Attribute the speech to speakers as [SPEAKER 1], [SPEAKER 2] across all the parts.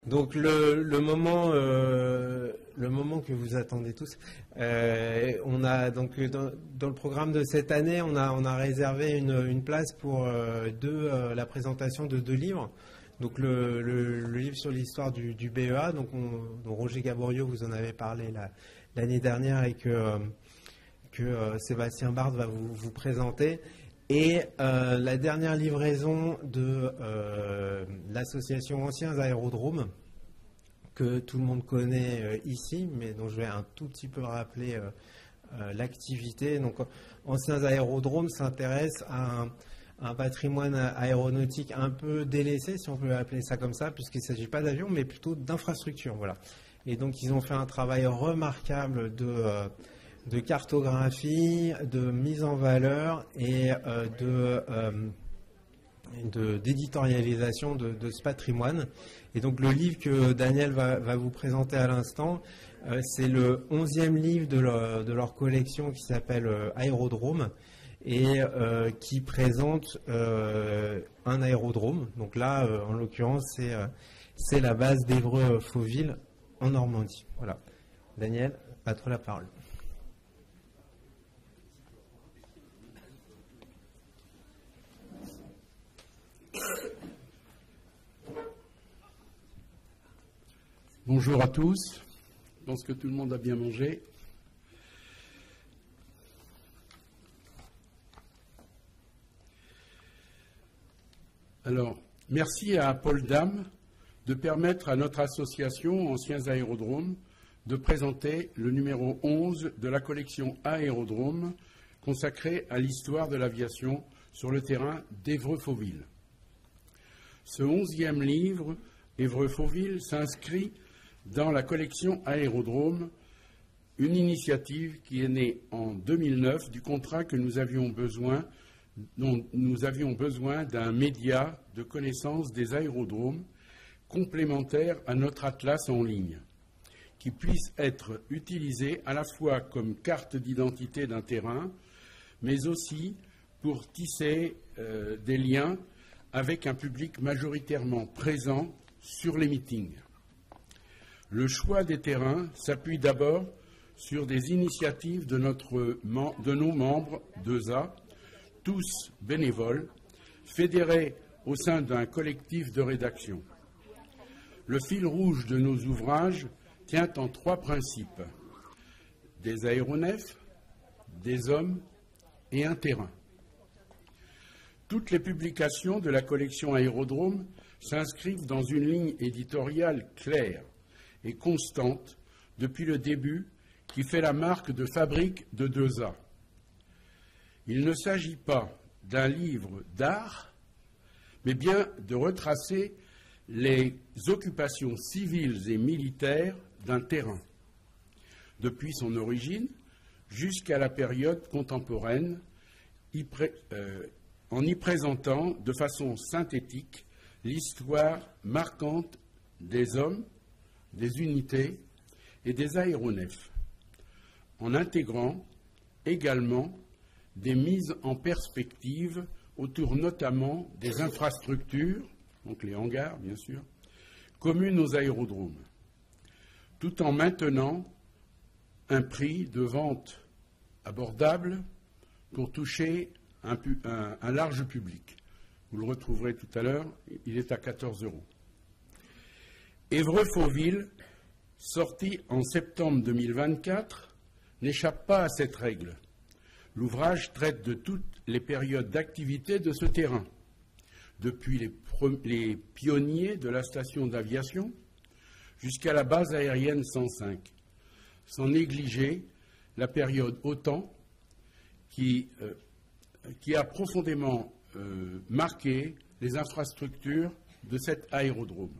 [SPEAKER 1] Donc le moment que vous attendez tous, on a donc dans le programme de cette année, on a réservé une place pour la présentation de 2 livres. Donc le livre sur l'histoire du BEA, dont Roger Gaboriau vous en avez parlé l'année dernière et que Sébastien Barthes va vous présenter. Et la dernière livraison de l'association Anciens Aérodromes, que tout le monde connaît ici, mais dont je vais un tout petit peu rappeler l'activité. Donc, Anciens Aérodromes s'intéresse à un patrimoine aéronautique un peu délaissé, si on peut appeler ça comme ça, puisqu'il ne s'agit pas d'avions, mais plutôt d'infrastructures. Voilà. Et donc, ils ont fait un travail remarquable de cartographie, de mise en valeur et d'éditorialisation de ce patrimoine. Et donc le livre que Daniel va vous présenter à l'instant, c'est le 11e livre de leur collection qui s'appelle Aérodrome et qui présente un aérodrome. Donc là, en l'occurrence, c'est la base d'Évreux-Fauville en Normandie. Voilà. Daniel, à toi la parole.
[SPEAKER 2] Bonjour à tous, je pense que tout le monde a bien mangé. Alors, merci à Paul Dame de permettre à notre association Anciens Aérodromes de présenter le numéro 11 de la collection Aérodrome consacrée à l'histoire de l'aviation sur le terrain d'Évreux-Fauville. Ce 11e livre, Évreux-Fauville, s'inscrit dans la collection Aérodrome, une initiative qui est née en 2009 du contrat que nous avions besoin, dont nous avions besoin d'un média de connaissance des aérodromes complémentaire à notre atlas en ligne, qui puisse être utilisé à la fois comme carte d'identité d'un terrain, mais aussi pour tisser des liens avec un public majoritairement présent sur les meetings. Le choix des terrains s'appuie d'abord sur des initiatives de nos membres d'ESA, tous bénévoles, fédérés au sein d'un collectif de rédaction. Le fil rouge de nos ouvrages tient en 3 principes: des aéronefs, des hommes et un terrain. Toutes les publications de la collection Aérodrome s'inscrivent dans une ligne éditoriale claire et constante depuis le début, qui fait la marque de fabrique de 2A. Il ne s'agit pas d'un livre d'art, mais bien de retracer les occupations civiles et militaires d'un terrain, depuis son origine jusqu'à la période contemporaine, en y présentant de façon synthétique l'histoire marquante des hommes, des unités et des aéronefs, en intégrant également des mises en perspective autour notamment des infrastructures, donc les hangars bien sûr, communes aux aérodromes, tout en maintenant un prix de vente abordable pour toucher un large public. Vous le retrouverez tout à l'heure, il est à 14 €. Évreux-Fauville, sorti en septembre 2024, n'échappe pas à cette règle. L'ouvrage traite de toutes les périodes d'activité de ce terrain, depuis les pionniers de la station d'aviation jusqu'à la base aérienne 105, sans négliger la période OTAN qui a profondément marqué les infrastructures de cet aérodrome.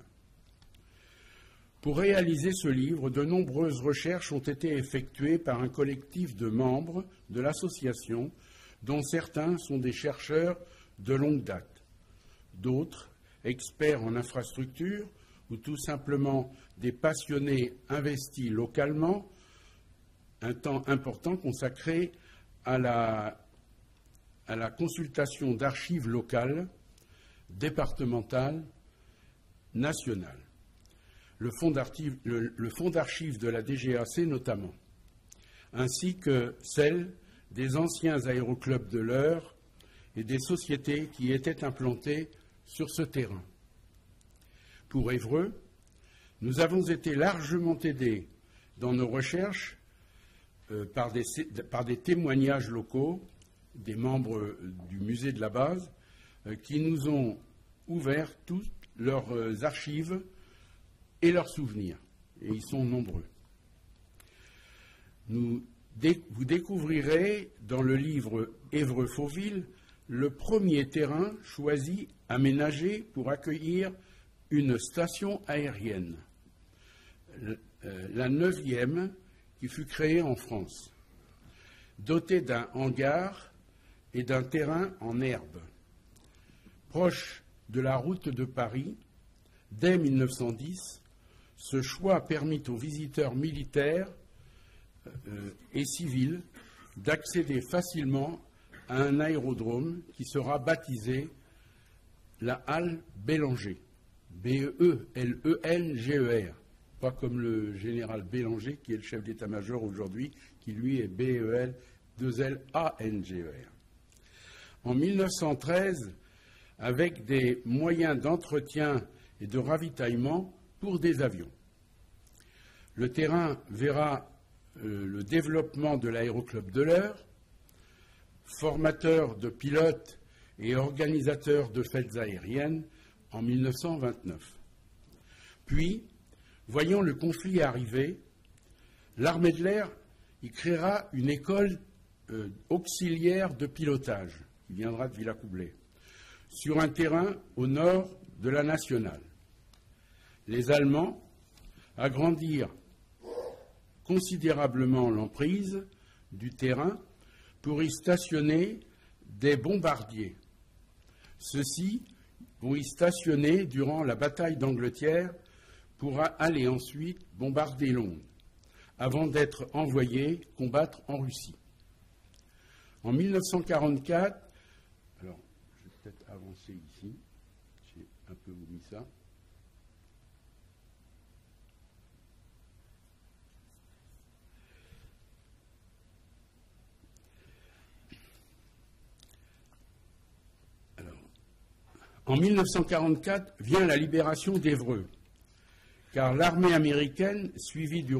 [SPEAKER 2] Pour réaliser ce livre, de nombreuses recherches ont été effectuées par un collectif de membres de l'association, dont certains sont des chercheurs de longue date, d'autres experts en infrastructure ou tout simplement des passionnés investis localement, un temps important consacré à la consultation d'archives locales, départementales, nationales. le fonds d'archives de la DGAC notamment, ainsi que celle des anciens aéroclubs de l'Eure et des sociétés qui étaient implantées sur ce terrain. Pour Évreux, nous avons été largement aidés dans nos recherches par des témoignages locaux des membres du musée de la base qui nous ont ouvert toutes leurs archives et leurs souvenirs, et ils sont nombreux. Vous découvrirez dans le livre Évreux-Fauville le premier terrain choisi, aménagé pour accueillir une station aérienne, la 9e qui fut créée en France, dotée d'un hangar et d'un terrain en herbe. Proche de la route de Paris, dès 1910, ce choix permit aux visiteurs militaires et civils d'accéder facilement à un aérodrome qui sera baptisé la Halle Bélanger, B-E-L-E-N-G-E-R, pas comme le général Bélanger qui est le chef d'état-major aujourd'hui, qui lui est B-E-L-2-L-A-N-G-E-R. En 1913, avec des moyens d'entretien et de ravitaillement pour des avions. Le terrain verra le développement de l'aéroclub de l'Eure, formateur de pilotes et organisateur de fêtes aériennes en 1929. Puis, voyant le conflit arriver, l'armée de l'air y créera une école auxiliaire de pilotage, qui viendra de Villacoublay, sur un terrain au nord de la nationale. Les Allemands agrandirent considérablement l'emprise du terrain pour y stationner des bombardiers. Ceux-ci vont y stationner durant la bataille d'Angleterre pour aller ensuite bombarder Londres, avant d'être envoyés combattre en Russie. En 1944, alors je vais peut-être avancer ici, j'ai un peu omis ça. En 1944 vient la libération d'Évreux, car l'armée américaine, suivie du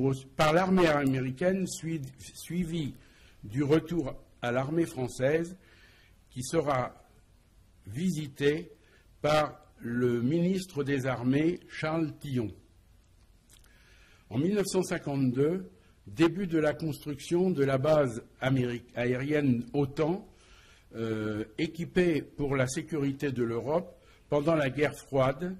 [SPEAKER 2] retour à l'armée française, qui sera visitée par le ministre des Armées, Charles Tillon. En 1952, début de la construction de la base aérienne OTAN, équipée pour la sécurité de l'Europe, pendant la guerre froide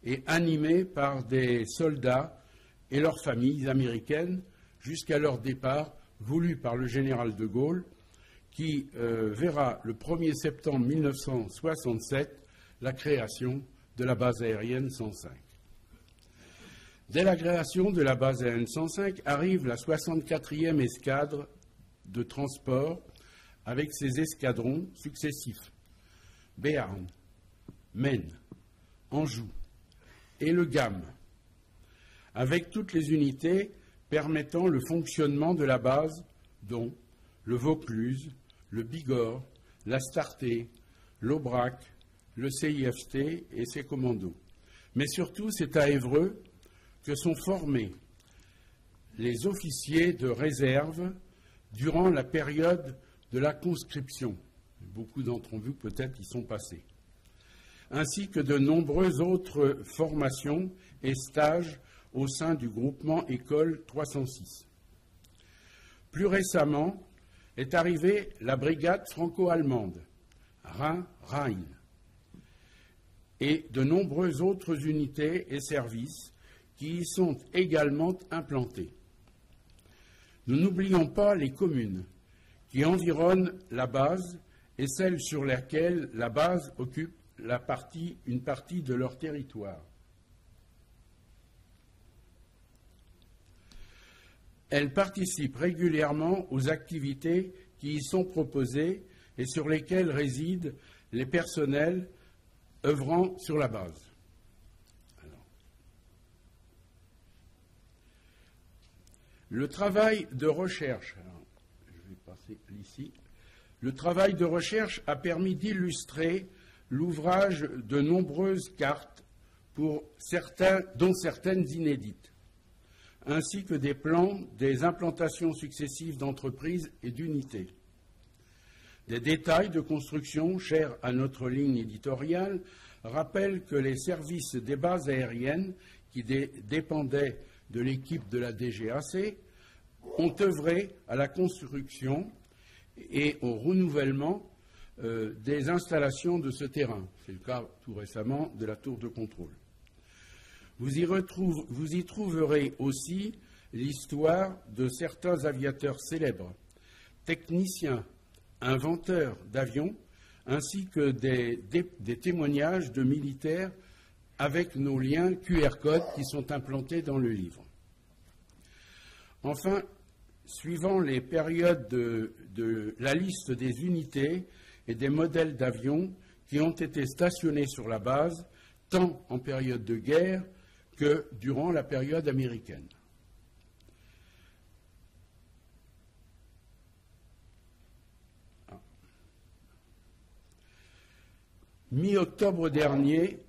[SPEAKER 2] et animée par des soldats et leurs familles américaines jusqu'à leur départ voulu par le général de Gaulle qui verra le 1er septembre 1967 la création de la base aérienne 105. Dès la création de la base aérienne 105 arrive la 64e escadre de transport avec ses escadrons successifs Béarn, Maine, Anjou et le GAM, avec toutes les unités permettant le fonctionnement de la base, dont le Vaucluse, le Bigorre, l'Astarté, l'Aubrac, le CIFT et ses commandos. Mais surtout, c'est à Évreux que sont formés les officiers de réserve durant la période de la conscription. Beaucoup d'entre vous, peut-être, y sont passés. Ainsi que de nombreuses autres formations et stages au sein du groupement École 306. Plus récemment est arrivée la brigade franco-allemande, Rhin, et de nombreuses autres unités et services qui y sont également implantés. Nous n'oublions pas les communes qui environnent la base et celles sur lesquelles la base occupe une partie de leur territoire. Elles participent régulièrement aux activités qui y sont proposées et sur lesquelles résident les personnels œuvrant sur la base. Alors, Le travail de recherche, alors, je vais passer ici. Le travail de recherche a permis d'illustrer l'ouvrage de nombreuses cartes, dont certaines inédites, ainsi que des plans des implantations successives d'entreprises et d'unités. Des détails de construction chers à notre ligne éditoriale rappellent que les services des bases aériennes, qui dépendaient de l'équipe de la DGAC, ont œuvré à la construction et au renouvellement des installations de ce terrain. C'est le cas tout récemment de la tour de contrôle. Vous y trouverez aussi l'histoire de certains aviateurs célèbres, techniciens, inventeurs d'avions, ainsi que des témoignages de militaires avec nos liens QR codes qui sont implantés dans le livre. Enfin, suivant les périodes de la liste des unités et des modèles d'avions qui ont été stationnés sur la base, tant en période de guerre que durant la période américaine. Mi-octobre dernier,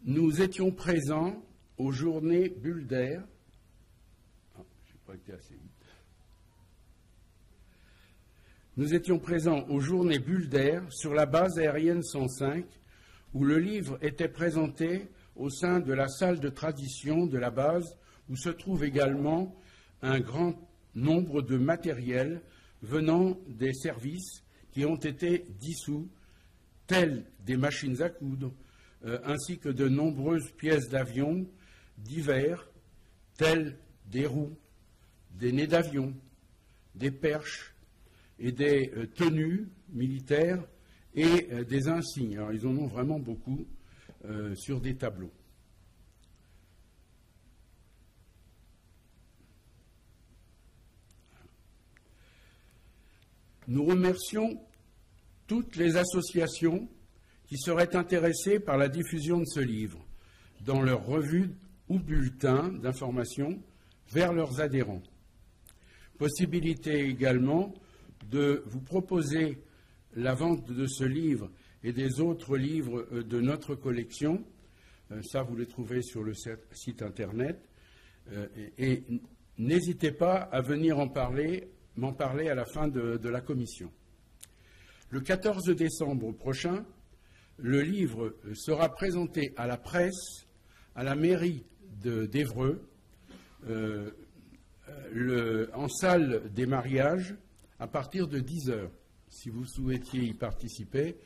[SPEAKER 2] nous étions présents aux journées Bulles d'Air. Je n'ai pas été assez vite. Nous étions présents aux journées Bulles d'Air sur la base aérienne 105, où le livre était présenté au sein de la salle de tradition de la base, où se trouve également un grand nombre de matériels venant des services qui ont été dissous, tels des machines à coudre, ainsi que de nombreuses pièces d'avion divers, telles des roues, des nez d'avion, des perches et des tenues militaires et des insignes. Alors, ils en ont vraiment beaucoup sur des tableaux. Nous remercions toutes les associations qui seraient intéressées par la diffusion de ce livre dans leurs revues ou bulletins d'information vers leurs adhérents. Possibilité également de vous proposer la vente de ce livre et des autres livres de notre collection. Ça, vous les trouvez sur le site Internet. Et n'hésitez pas à venir m'en parler à la fin de la commission. Le 14 décembre prochain, le livre sera présenté à la presse, à la mairie d'Évreux, en salle des mariages, à partir de 10 heures. Si vous souhaitiez y participer,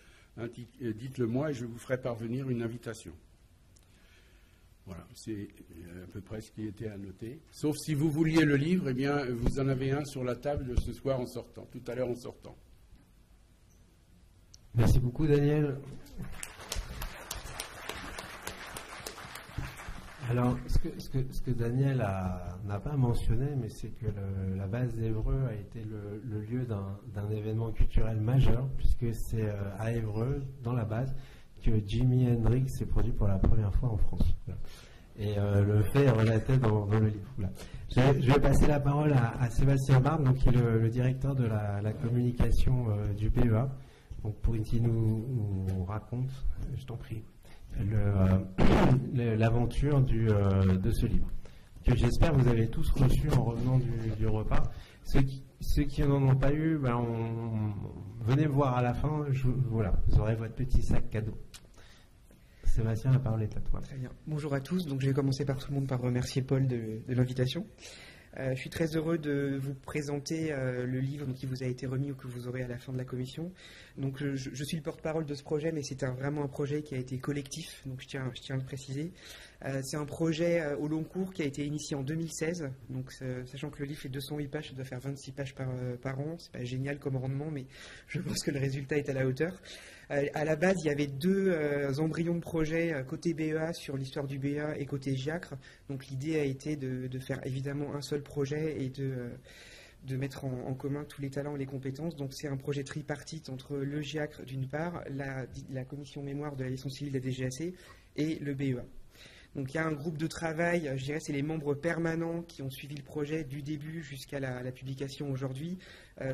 [SPEAKER 2] dites-le moi et je vous ferai parvenir une invitation. Voilà, c'est à peu près ce qui était à noter. Sauf si vous vouliez le livre, eh bien, vous en avez un sur la table ce soir en sortant, tout à l'heure en sortant.
[SPEAKER 1] Merci beaucoup, Daniel. Alors, ce que Daniel n'a pas mentionné, mais c'est que la base d'Évreux a été le lieu d'un événement culturel majeur, puisque c'est à Évreux, dans la base, que Jimi Hendrix s'est produit pour la première fois en France. Voilà. Et le fait est relaté dans le livre. Voilà. Je vais passer la parole à Sébastien Barbe, donc, qui est le directeur de la communication du BEA, donc, pour qu'il nous raconte, je t'en prie, l'aventure de ce livre, que j'espère vous avez tous reçu en revenant du repas. Ceux qui n'en ont pas eu, venez me voir à la fin, voilà, vous aurez votre petit sac cadeau. Sébastien, la parole est à toi.
[SPEAKER 3] Très bien. Bonjour à tous. Donc, je vais commencer par tout le monde par remercier Paul de l'invitation. Je suis très heureux de vous présenter le livre qui vous a été remis ou que vous aurez à la fin de la commission. Donc, je suis le porte-parole de ce projet, mais c'est vraiment un projet qui a été collectif, donc je tiens à le préciser. C'est un projet au long cours qui a été initié en 2016, donc sachant que le livre fait 208 pages, ça doit faire 26 pages par an. C'est pas génial comme rendement, mais je pense que le résultat est à la hauteur. À la base, il y avait deux embryons de projet côté BEA sur l'histoire du BEA et côté GIACRE. Donc l'idée a été de faire évidemment un seul projet et de mettre en commun tous les talents et les compétences. Donc c'est un projet tripartite entre le GIACRE d'une part, la commission mémoire de l'aviation civile de la DGAC et le BEA. Donc il y a un groupe de travail, je dirais c'est les membres permanents qui ont suivi le projet du début jusqu'à la publication aujourd'hui.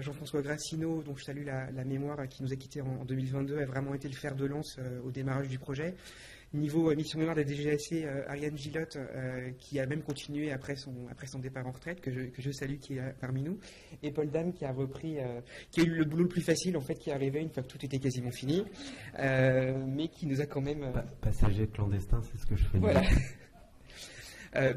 [SPEAKER 3] Jean-François Grassino, dont je salue la mémoire, qui nous a quittés en 2022, a vraiment été le fer de lance au démarrage du projet. Niveau mission mémoire de la DGAC, Ariane Gillotte, qui a même continué après son départ en retraite, que je salue, qui est parmi nous, et Paul Dame, qui a repris, qui a eu le boulot le plus facile, en fait, qui est arrivé une fois que tout était quasiment fini, mais qui nous a quand même...
[SPEAKER 1] Passager clandestin, c'est ce que je fais.
[SPEAKER 3] Voilà.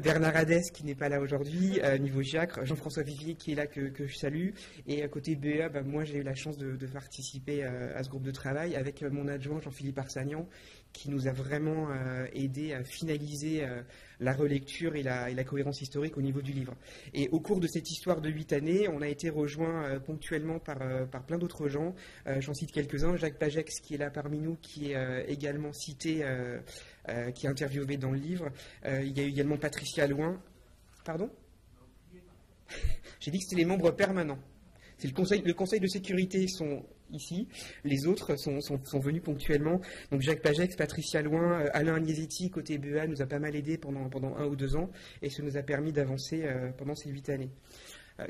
[SPEAKER 3] Bernard Hadès, qui n'est pas là aujourd'hui, niveau Giacre, Jean-François Vivier, qui est là, que je salue, et à côté BEA, moi j'ai eu la chance de participer à ce groupe de travail avec mon adjoint Jean-Philippe Arsagnan, qui nous a vraiment aidé à finaliser la relecture et la cohérence historique au niveau du livre. Et au cours de cette histoire de 8 années, on a été rejoint ponctuellement par plein d'autres gens. J'en cite quelques-uns. Jacques Pagex, qui est là parmi nous, qui est également cité, qui est interviewé dans le livre. Il y a eu également Patricia Loin. Pardon ? J'ai dit que c'était les membres permanents. C'est le conseil de sécurité sont ici. Les autres sont venus ponctuellement. Donc Jacques Pagex, Patricia Loin, Alain Agnesetti, côté BEA, nous a pas mal aidé pendant 1 ou 2 ans. Et ça nous a permis d'avancer pendant ces 8 années.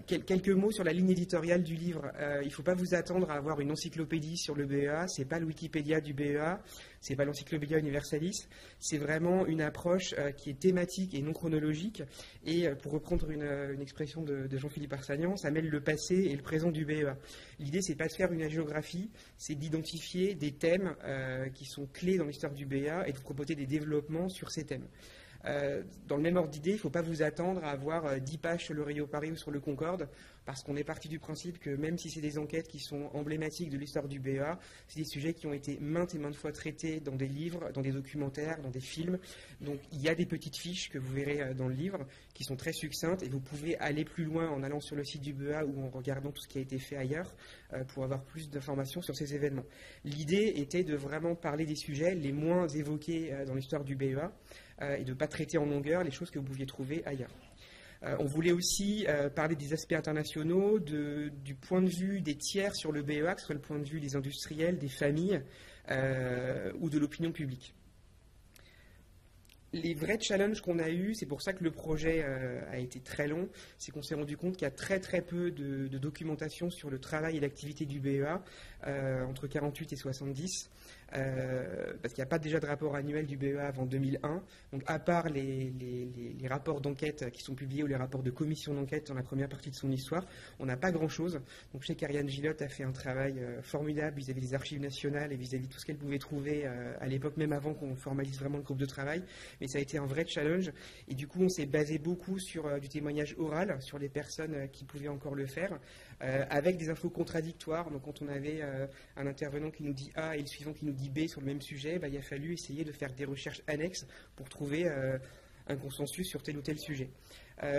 [SPEAKER 3] Quelques mots sur la ligne éditoriale du livre. Il ne faut pas vous attendre à avoir une encyclopédie sur le BEA. Ce n'est pas le Wikipédia du BEA. Ce n'est pas l'Encyclopédia Universalis. C'est vraiment une approche qui est thématique et non chronologique. Et pour reprendre une expression de Jean-Philippe Arsagnan, ça mêle le passé et le présent du BEA. L'idée, c'est pas de faire une hagiographie, c'est d'identifier des thèmes qui sont clés dans l'histoire du BEA et de proposer des développements sur ces thèmes. Dans le même ordre d'idée, il ne faut pas vous attendre à avoir 10 pages sur le Rio Paris ou sur le Concorde, parce qu'on est parti du principe que même si c'est des enquêtes qui sont emblématiques de l'histoire du BEA, c'est des sujets qui ont été maintes et maintes fois traités dans des livres, dans des documentaires, dans des films. Donc il y a des petites fiches que vous verrez dans le livre qui sont très succinctes, et vous pouvez aller plus loin en allant sur le site du BEA ou en regardant tout ce qui a été fait ailleurs pour avoir plus d'informations sur ces événements. L'idée était de vraiment parler des sujets les moins évoqués dans l'histoire du BEA, et de ne pas traiter en longueur les choses que vous pouviez trouver ailleurs. On voulait aussi parler des aspects internationaux, du point de vue des tiers sur le BEA, que ce soit le point de vue des industriels, des familles ou de l'opinion publique. Les vrais challenges qu'on a eus, c'est pour ça que le projet a été très long, c'est qu'on s'est rendu compte qu'il y a très très peu de documentation sur le travail et l'activité du BEA, entre 48 et 70. Parce qu'il n'y a pas déjà de rapport annuel du BEA avant 2001. Donc, à part les rapports d'enquête qui sont publiés ou les rapports de commission d'enquête dans la première partie de son histoire, on n'a pas grand-chose. Donc, je sais qu'Ariane Gillotte a fait un travail formidable vis-à-vis des archives nationales et vis-à-vis de tout ce qu'elle pouvait trouver à l'époque, même avant qu'on formalise vraiment le groupe de travail. Mais ça a été un vrai challenge. Et du coup, on s'est basé beaucoup sur du témoignage oral, sur les personnes qui pouvaient encore le faire, avec des infos contradictoires. Donc, quand on avait un intervenant qui nous dit A et le suivant qui nous dit B sur le même sujet, il a fallu essayer de faire des recherches annexes pour trouver un consensus sur tel ou tel sujet.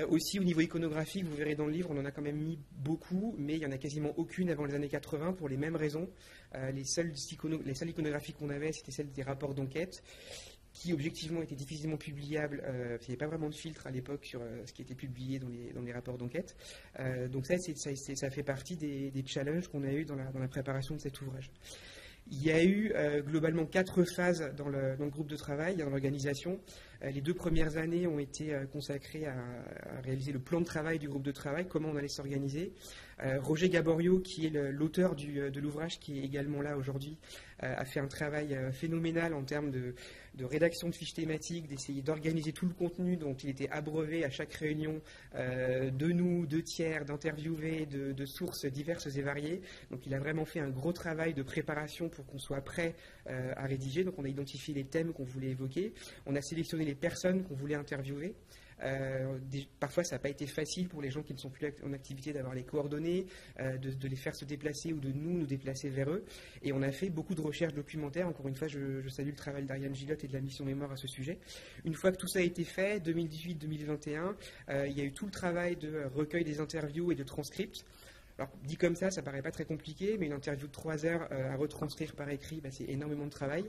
[SPEAKER 3] Aussi, au niveau iconographique, vous verrez dans le livre, on en a quand même mis beaucoup, mais il n'y en a quasiment aucune avant les années 80 pour les mêmes raisons. Les seules iconographies qu'on avait, c'était celles des rapports d'enquête, qui objectivement étaient difficilement publiables. Il n'y avait pas vraiment de filtre à l'époque sur ce qui était publié dans les rapports d'enquête. Donc ça fait partie des challenges qu'on a eu dans la préparation de cet ouvrage. Il y a eu globalement 4 phases dans le groupe de travail, dans l'organisation. Les 2 premières années ont été consacrées à réaliser le plan de travail du groupe de travail, comment on allait s'organiser. Roger Gaborio, qui est l'auteur de l'ouvrage, qui est également là aujourd'hui, a fait un travail phénoménal en termes de rédaction de fiches thématiques, d'essayer d'organiser tout le contenu dont il était abreuvé à chaque réunion, de tiers, d'interviewés, de sources diverses et variées. Donc il a vraiment fait un gros travail de préparation pour qu'on soit prêt à rédiger. Donc on a identifié les thèmes qu'on voulait évoquer, on a sélectionné les personnes qu'on voulait interviewer. Parfois, ça n'a pas été facile pour les gens qui ne sont plus en activité d'avoir les coordonnées, de les faire se déplacer ou de nous déplacer vers eux. Et on a fait beaucoup de recherches documentaires. Encore une fois, je salue le travail d'Ariane Gillotte et de la mission mémoire à ce sujet. Une fois que tout ça a été fait, 2018-2021, il y a eu tout le travail de recueil des interviews et de transcripts. Alors, dit comme ça paraît pas très compliqué, mais une interview de 3 heures à retranscrire par écrit, c'est énormément de travail.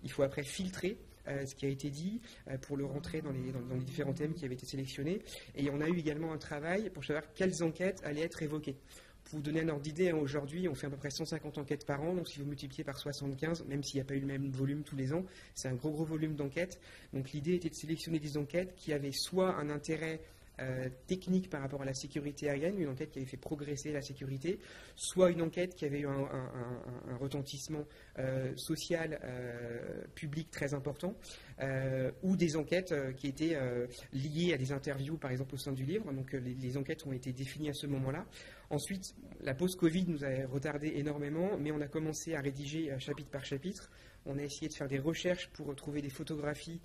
[SPEAKER 3] Il faut après filtrer ce qui a été dit pour le rentrer dans les différents thèmes qui avaient été sélectionnés. Et on a eu également un travail pour savoir quelles enquêtes allaient être évoquées. Pour vous donner un ordre d'idée, aujourd'hui, on fait à peu près 150 enquêtes par an. Donc, si vous multipliez par 75, même s'il n'y a pas eu le même volume tous les ans, c'est un gros volume d'enquêtes. Donc, l'idée était de sélectionner des enquêtes qui avaient soit un intérêt technique par rapport à la sécurité aérienne, une enquête qui avait fait progresser la sécurité, soit une enquête qui avait eu un retentissement social, public très important, ou des enquêtes qui étaient liées à des interviews, par exemple, au sein du livre. Donc, les enquêtes ont été définies à ce moment-là. Ensuite, la pause Covid nous a retardé énormément, mais on a commencé à rédiger chapitre par chapitre. On a essayé de faire des recherches pour trouver des photographies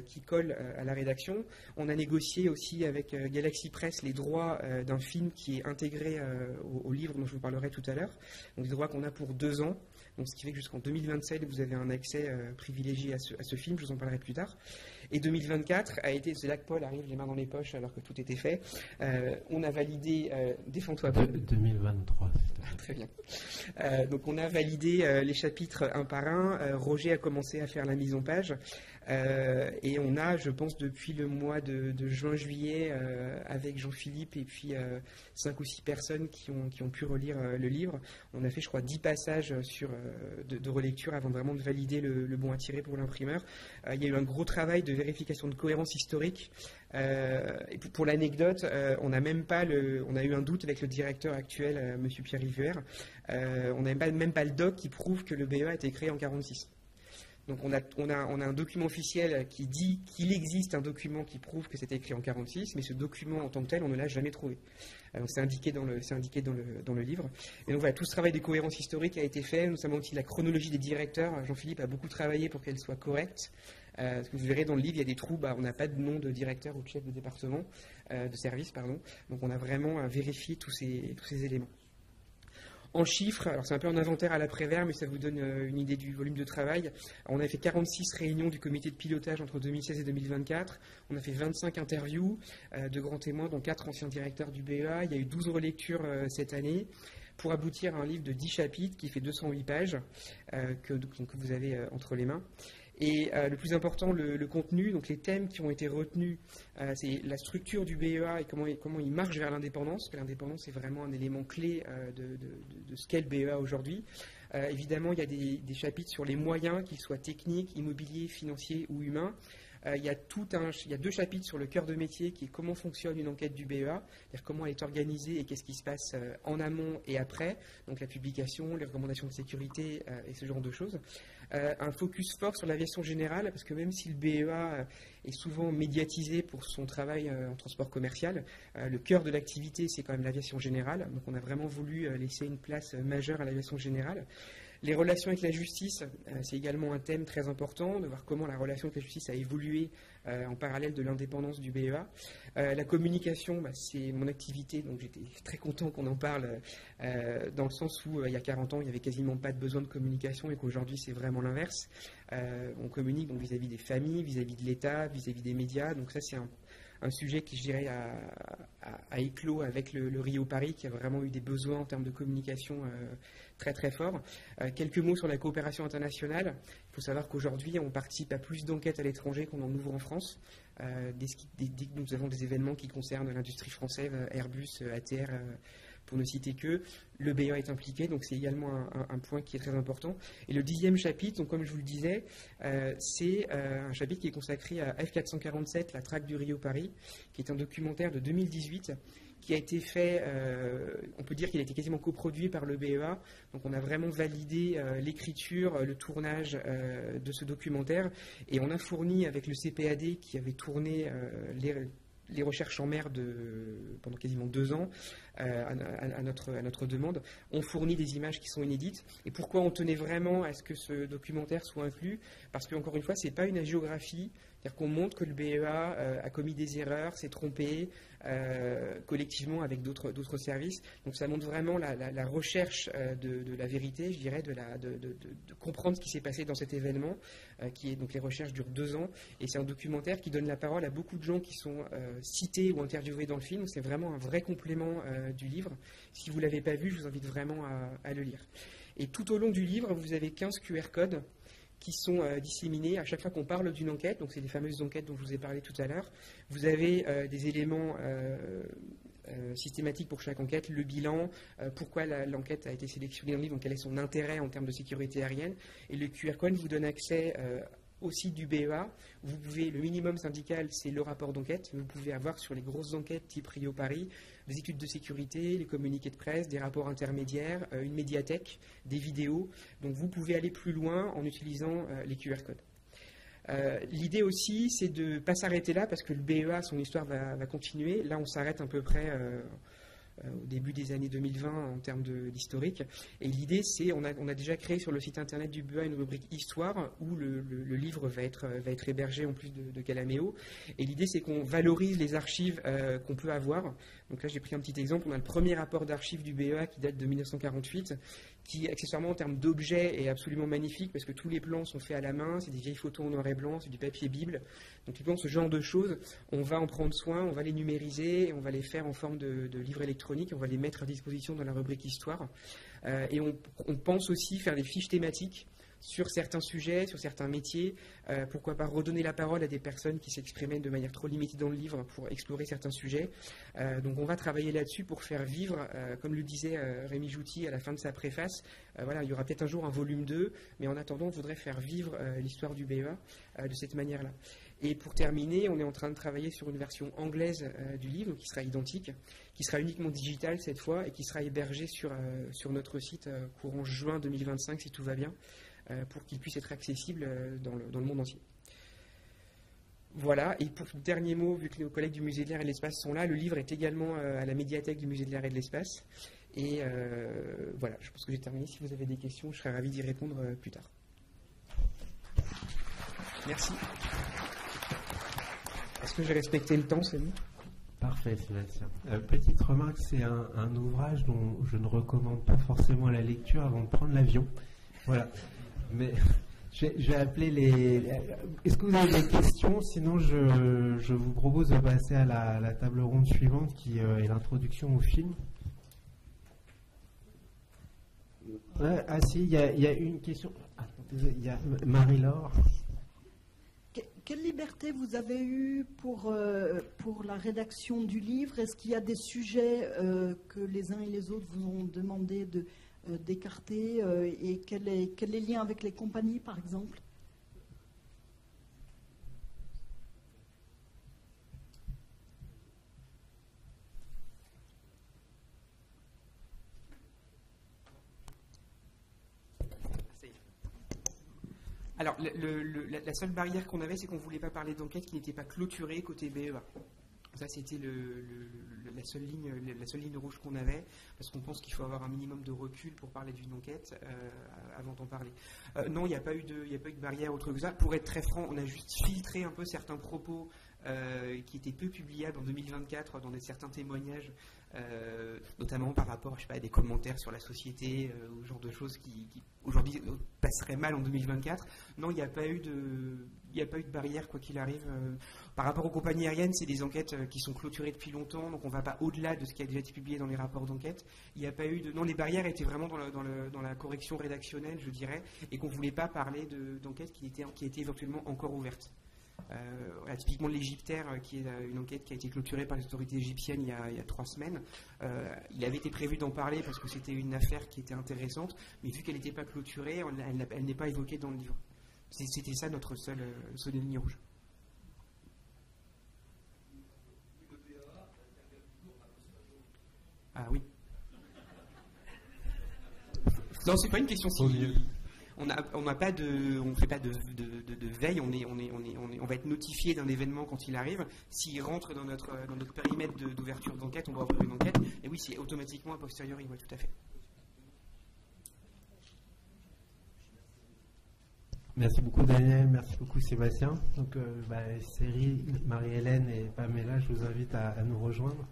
[SPEAKER 3] qui collent à la rédaction. On a négocié aussi avec Galaxy Press les droits d'un film qui est intégré au livre dont je vous parlerai tout à l'heure. Donc des droits qu'on a pour 2 ans. Donc, ce qui fait que jusqu'en 2027, vous avez un accès privilégié à ce film. Je vous en parlerai plus tard. Et 2024 a été, c'est là que Paul arrive les mains dans les poches alors que tout était fait. On a validé, défends-toi Paul.
[SPEAKER 1] 2023.
[SPEAKER 3] Très bien. Donc on a validé les chapitres un par un. Roger a commencé à faire la mise en page. Et on a, je pense, depuis le mois de juin-juillet, avec Jean-Philippe et puis 5 ou 6 personnes qui ont pu relire le livre, on a fait, je crois, 10 passages de relecture avant vraiment de valider le bon à tirer pour l'imprimeur. Il y a eu un gros travail de vérification de cohérence historique. Et pour l'anecdote, on a eu un doute avec le directeur actuel, Monsieur Pierre Rivuère. On n'a même pas le doc qui prouve que le BEA a été créé en 1946. Donc on a un document officiel qui dit qu'il existe un document qui prouve que c'était écrit en 1946, mais ce document en tant que tel, on ne l'a jamais trouvé. Donc c'est indiqué dans le livre. Et donc voilà, tout ce travail de cohérence historique a été fait, notamment aussi la chronologie des directeurs. Jean-Philippe a beaucoup travaillé pour qu'elle soit correcte. Parce que vous verrez dans le livre, il y a des trous, on n'a pas de nom de directeur ou de chef de département, de service, pardon. Donc on a vraiment vérifié tous ces éléments. En chiffres, alors c'est un peu un inventaire à l'après-vert, mais ça vous donne une idée du volume de travail. On a fait 46 réunions du comité de pilotage entre 2016 et 2024. On a fait 25 interviews de grands témoins, dont 4 anciens directeurs du BEA. Il y a eu 12 relectures cette année, pour aboutir à un livre de 10 chapitres qui fait 208 pages que vous avez entre les mains. Et le plus important, le contenu, donc les thèmes qui ont été retenus, c'est la structure du BEA et comment il marche vers l'indépendance. L'indépendance est vraiment un élément clé de ce qu'est le BEA aujourd'hui. Évidemment, il y a des chapitres sur les moyens, qu'ils soient techniques, immobiliers, financiers ou humains. Il y a 2 chapitres sur le cœur de métier qui est comment fonctionne une enquête du BEA, c'est-à-dire comment elle est organisée et qu'est-ce qui se passe en amont et après, donc la publication, les recommandations de sécurité et ce genre de choses. Un focus fort sur l'aviation générale, parce que même si le BEA est souvent médiatisé pour son travail en transport commercial, le cœur de l'activité, c'est quand même l'aviation générale. Donc on a vraiment voulu laisser une place majeure à l'aviation générale. Les relations avec la justice, c'est également un thème très important, de voir comment la relation avec la justice a évolué en parallèle de l'indépendance du BEA. La communication, c'est mon activité, donc j'étais très content qu'on en parle, dans le sens où il y a 40 ans, il n'y avait quasiment pas de besoin de communication et qu'aujourd'hui, c'est vraiment l'inverse. On communique donc vis-à-vis des familles, vis-à-vis de l'État, vis-à-vis des médias. Donc ça, c'est un sujet qui, je dirais, a éclos avec le Rio Paris, qui a vraiment eu des besoins en termes de communication très très forts. Quelques mots sur la coopération internationale. Il faut savoir qu'aujourd'hui, on participe à plus d'enquêtes à l'étranger qu'on en ouvre en France. Nous avons des événements qui concernent l'industrie française, Airbus, ATR, pour ne citer que. Le BEA est impliqué, donc c'est également un point qui est très important. Et le 10e chapitre, donc comme je vous le disais, c'est un chapitre qui est consacré à F447, la traque du Rio Paris, qui est un documentaire de 2018 qui a été fait, on peut dire qu'il a été quasiment coproduit par le BEA. Donc on a vraiment validé l'écriture, le tournage de ce documentaire, et on a fourni avec le CPAD qui avait tourné les recherches en mer pendant quasiment 2 ans à notre demande. On fournit des images qui sont inédites. Et pourquoi on tenait vraiment à ce que ce documentaire soit inclus? Parce qu'encore une fois, ce n'est pas une hagiographie. C'est-à-dire qu'on montre que le BEA a commis des erreurs, s'est trompé collectivement avec d'autres services. Donc ça montre vraiment la recherche de la vérité, je dirais, de comprendre ce qui s'est passé dans cet événement, donc les recherches durent 2 ans. Et c'est un documentaire qui donne la parole à beaucoup de gens qui sont cités ou interviewés dans le film. C'est vraiment un vrai complément du livre. Si vous ne l'avez pas vu, je vous invite vraiment à le lire. Et tout au long du livre, vous avez 15 QR codes qui sont disséminés à chaque fois qu'on parle d'une enquête. Donc c'est les fameuses enquêtes dont je vous ai parlé tout à l'heure. Vous avez des éléments systématique pour chaque enquête, le bilan, pourquoi l'enquête a été sélectionnée dans le livre, donc quel est son intérêt en termes de sécurité aérienne. Et le QR code vous donne accès au site du BEA. Vous pouvez, le minimum syndical, c'est le rapport d'enquête. Vous pouvez avoir sur les grosses enquêtes type Rio Paris, des études de sécurité, les communiqués de presse, des rapports intermédiaires, une médiathèque, des vidéos. Donc vous pouvez aller plus loin en utilisant les QR codes. L'idée aussi, c'est de ne pas s'arrêter là, parce que le BEA, son histoire va continuer. Là, on s'arrête à peu près au début des années 2020 en termes d'historique. Et l'idée, c'est, on a déjà créé sur le site internet du BEA une rubrique Histoire, où le livre va être hébergé en plus de Calaméo. Et l'idée, c'est qu'on valorise les archives qu'on peut avoir. Donc là, j'ai pris un petit exemple. On a le premier rapport d'archives du BEA qui date de 1948, qui, accessoirement, en termes d'objets, est absolument magnifique, parce que tous les plans sont faits à la main, c'est des vieilles photos en noir et blanc, c'est du papier Bible. Donc, les plans, ce genre de choses, on va en prendre soin, on va les numériser, on va les faire en forme de livre électronique, on va les mettre à disposition dans la rubrique Histoire. Et on pense aussi faire des fiches thématiques sur certains sujets, sur certains métiers, pourquoi pas redonner la parole à des personnes qui s'exprimaient de manière trop limitée dans le livre pour explorer certains sujets. Donc on va travailler là-dessus pour faire vivre, comme le disait Rémi Jouty à la fin de sa préface, voilà, il y aura peut-être un jour un volume 2, mais en attendant on voudrait faire vivre l'histoire du BEA de cette manière-là. Et pour terminer, on est en train de travailler sur une version anglaise du livre, qui sera identique, qui sera uniquement digitale cette fois, et qui sera hébergée sur notre site courant juin 2025 si tout va bien, pour qu'il puisse être accessible dans le monde entier. Voilà, et pour le dernier mot, vu que nos collègues du Musée de l'Air et de l'Espace sont là, le livre est également à la médiathèque du Musée de l'Air et de l'Espace. Et voilà, je pense que j'ai terminé. Si vous avez des questions, je serai ravi d'y répondre plus tard. Merci. Est-ce que j'ai respecté le temps, c'est bon ?
[SPEAKER 1] Parfait, Sébastien. Petite remarque, c'est un ouvrage dont je ne recommande pas forcément la lecture avant de prendre l'avion. Voilà. Mais je vais appeler les... Est-ce que vous avez des questions ? Sinon, je vous propose de passer à la table ronde suivante, qui est l'introduction au film. Ah si, il y a une question. Il y a Marie-Laure.
[SPEAKER 4] Quelle liberté vous avez eue pour la rédaction du livre ? Est-ce qu'il y a des sujets que les uns et les autres vous ont demandé d'écarter et quel est le lien avec les compagnies, par exemple ?
[SPEAKER 3] Alors, la seule barrière qu'on avait, c'est qu'on ne voulait pas parler d'enquête qui n'était pas clôturée côté BEA. Ça, c'était la seule ligne rouge qu'on avait, parce qu'on pense qu'il faut avoir un minimum de recul pour parler d'une enquête avant d'en parler. Non, il n'y a pas eu de barrière autre que ça. Pour être très franc, on a juste filtré un peu certains propos qui étaient peu publiables en 2024 dans certains témoignages, notamment par rapport à des commentaires sur la société, ou ce genre de choses qui aujourd'hui passeraient mal en 2024. Non, il n'y a pas eu de barrière, quoi qu'il arrive. Par rapport aux compagnies aériennes, c'est des enquêtes qui sont clôturées depuis longtemps, donc on ne va pas au-delà de ce qui a déjà été publié dans les rapports d'enquête. Il n'y a pas eu de... Non, les barrières étaient vraiment dans la correction rédactionnelle, je dirais, et qu'on ne voulait pas parler d'enquêtes qui étaient éventuellement encore ouvertes. Voilà, typiquement l'Égyptaire, qui est une enquête qui a été clôturée par les autorités égyptiennes il y a 3 semaines. Il avait été prévu d'en parler parce que c'était une affaire qui était intéressante, mais vu qu'elle n'était pas clôturée, elle n'est pas évoquée dans le livre. C'était ça notre seule ligne rouge. Ah oui. Non, c'est pas une question si... On fait pas de veille. On va être notifié d'un événement quand il arrive. S'il rentre dans notre périmètre d'ouverture d'enquête, on va ouvrir une enquête. Et oui, c'est automatiquement a posteriori. Oui, tout à fait.
[SPEAKER 1] Merci beaucoup Daniel, merci beaucoup Sébastien. Donc, Céline, Marie-Hélène et Pamela, je vous invite à nous rejoindre.